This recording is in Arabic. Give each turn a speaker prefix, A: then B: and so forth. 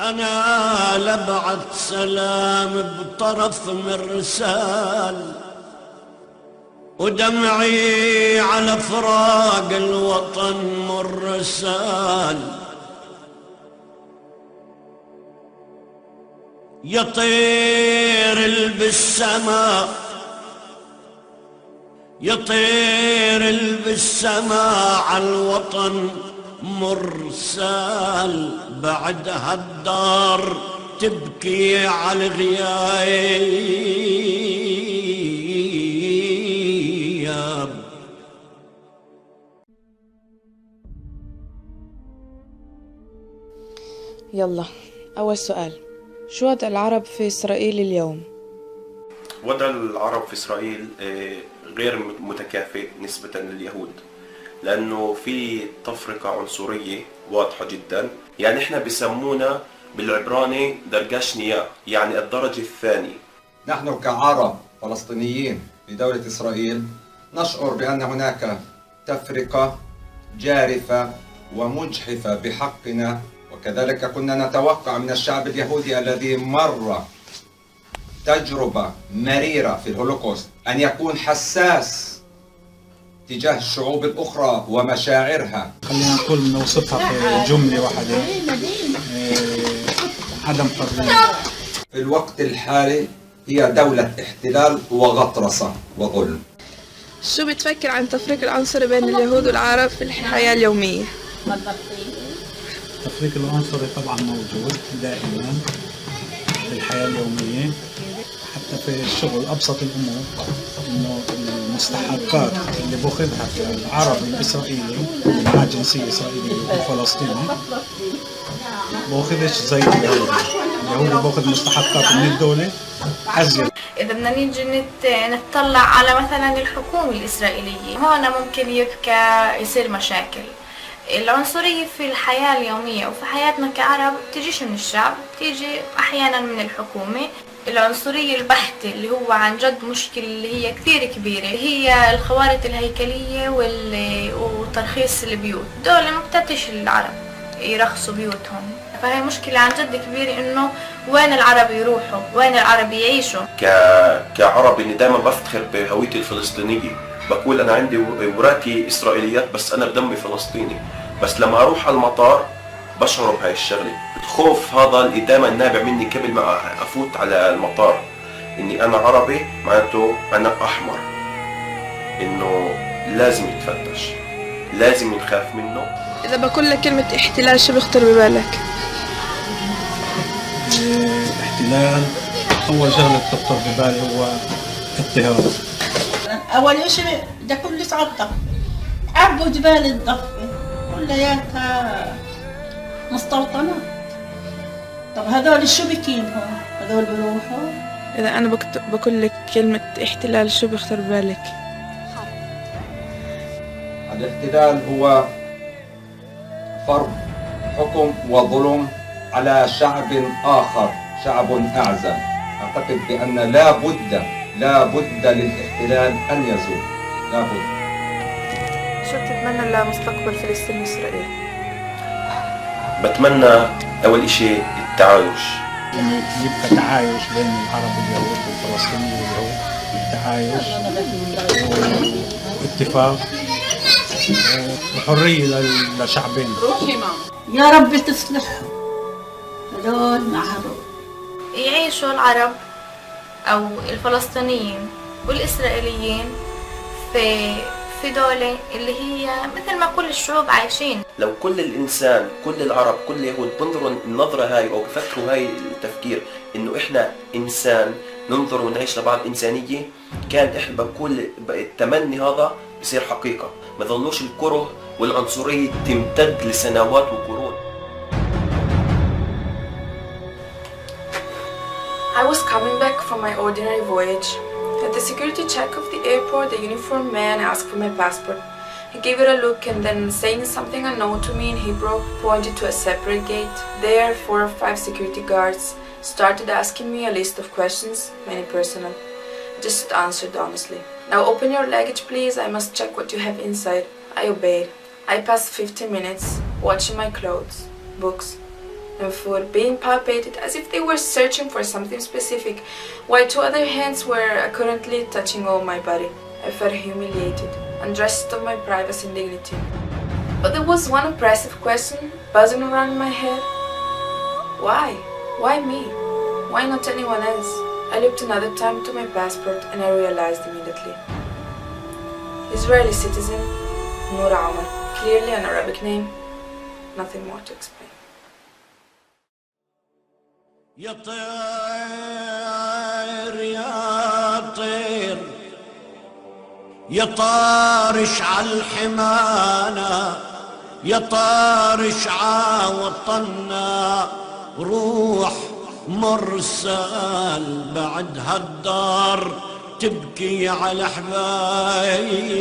A: أنا لبعث سلام بطرف مرسال، ودمعي على فراق الوطن مرسال. يطير بالسماء، يطير بالسماء على الوطن مرسال. بعد هالدار تبكي على الغياب.
B: يلا أول سؤال، شو وضع العرب في إسرائيل اليوم؟
C: وضع العرب في إسرائيل غير متكافئ نسبة لليهود، لأنه في تفرقة عنصرية واضحة جدا. يعني إحنا بسمونا بالعبراني درجاشنية، يعني الدرجة الثانية.
D: نحن كعرب فلسطينيين في دولة إسرائيل نشعر بأن هناك تفرقة جارفة ومجحفة بحقنا، وكذلك كنا نتوقع من الشعب اليهودي الذي مر تجربة مريرة في الهولوكوست أن يكون حساس تجاه الشعوب الأخرى ومشاعرها.
E: خلينا نقول نوصفها في جملة واحدة، عدم حرية.
D: في الوقت الحالي هي دولة احتلال وغطرسة وظلم.
B: شو بتفكر عن التفريق العنصري بين اليهود والعرب في الحياة اليومية؟
E: التفريق العنصري طبعا موجود دائما في الحياة اليومية، حتى في الشغل. أبسط الأمور إنه المستحقات اللي بأخذها العربي الإسرائيلي اللي معاه جنسية إسرائيلية وفلسطيني بأخذش زي اليهودي. اليهودي بأخذ مستحقات من الدولة أزيد.
F: إذا بدنا نيجي نطلع على مثلا الحكومة الإسرائيلية، هون ممكن يصير مشاكل. العنصرية في الحياة اليومية وفي حياتنا كعرب بتجيش من الشعب، بتيجي أحيانا من الحكومة. العنصرية البحتة اللي هو عن جد مشكلة اللي هي كثير كبيرة هي الخوارط الهيكلية وترخيص البيوت. دول ما بتعطيش العرب يرخصوا بيوتهم، فهي مشكلة عن جد كبيرة إنه وين العرب يروحوا، وين العرب يعيشوا.
C: كعرب إني دائما بفتخر بهويتي الفلسطينية، بقول أنا عندي وراتي إسرائيليات بس أنا بدمي فلسطيني. بس لما أروح على المطار بشعر بهاي الشغلة. الخوف هذا اللي دائما نابع مني قبل ما أفوت على المطار، إني أنا عربي معناته أنا أحمر، إنه لازم يتفتش، لازم نخاف منه.
B: إذا بقول لك كلمة احتلال شو بيخطر ببالك؟
E: احتلال أول شغلة تخطر ببالي هو اضطهاد.
G: أول إشي ده كله صعدة عبوا جبال الضفة كلياتها مستوطنات. طب هذول شو بكينهم؟ هذول بروحوا.
B: إذا أنا بقول لك كلمة احتلال شو بيخطر ببالك؟
D: الاحتلال هو فرض حكم وظلم على شعب آخر، شعب أعزل. أعتقد بأن لا بد للاحتلال أن يزول، لا بد.
B: شو بتتمنى لمستقبل فلسطين وإسرائيل؟
C: بتمنى أول إشي التعايش،
E: يعني يبقى تعايش بين العرب واليهود والفلسطينيين واليهود، تعايش واتفاق وحرية لشعبين.
G: يا رب تصلحهم هذول مع هذول.
F: يعيشوا العرب أو الفلسطينيين والإسرائيليين في دولة اللي هي مثل ما كل الشعوب عايشين.
C: لو كل الإنسان، كل العرب، كل اليهود بنظروا النظرة هاي أو بفكروا هاي التفكير إنه إحنا إنسان، ننظر ونعيش لبعض إنسانية، كان إحنا بقول التمني هذا بصير حقيقة. ما ظلوش الكره والعنصرية تمتد لسنوات وقرون.
H: I was coming back from my ordinary voyage. At the security check of the airport, the uniformed man asked for my passport. He gave it a look and then, saying something unknown to me in Hebrew, pointed to a separate gate. There, 4 or 5 security guards started asking me a list of questions, many personal. I just answered honestly. Now open your luggage please, I must check what you have inside. I obeyed. I passed 15 minutes watching my clothes, books, and foot being palpated as if they were searching for something specific, while two other hands were currently touching all my body. I felt humiliated and stripped of my privacy and dignity. But there was one oppressive question buzzing around in my head. Why? Why me? Why not anyone else? I looked another time to my passport and I realized immediately. Israeli citizen, Noura Omar. Clearly an Arabic name. Nothing more to explain.
A: يا طير يا طير يا طارش عالحمانة يا طارش عاوطنا روح مرسال بعد هالدار تبكي على حبايب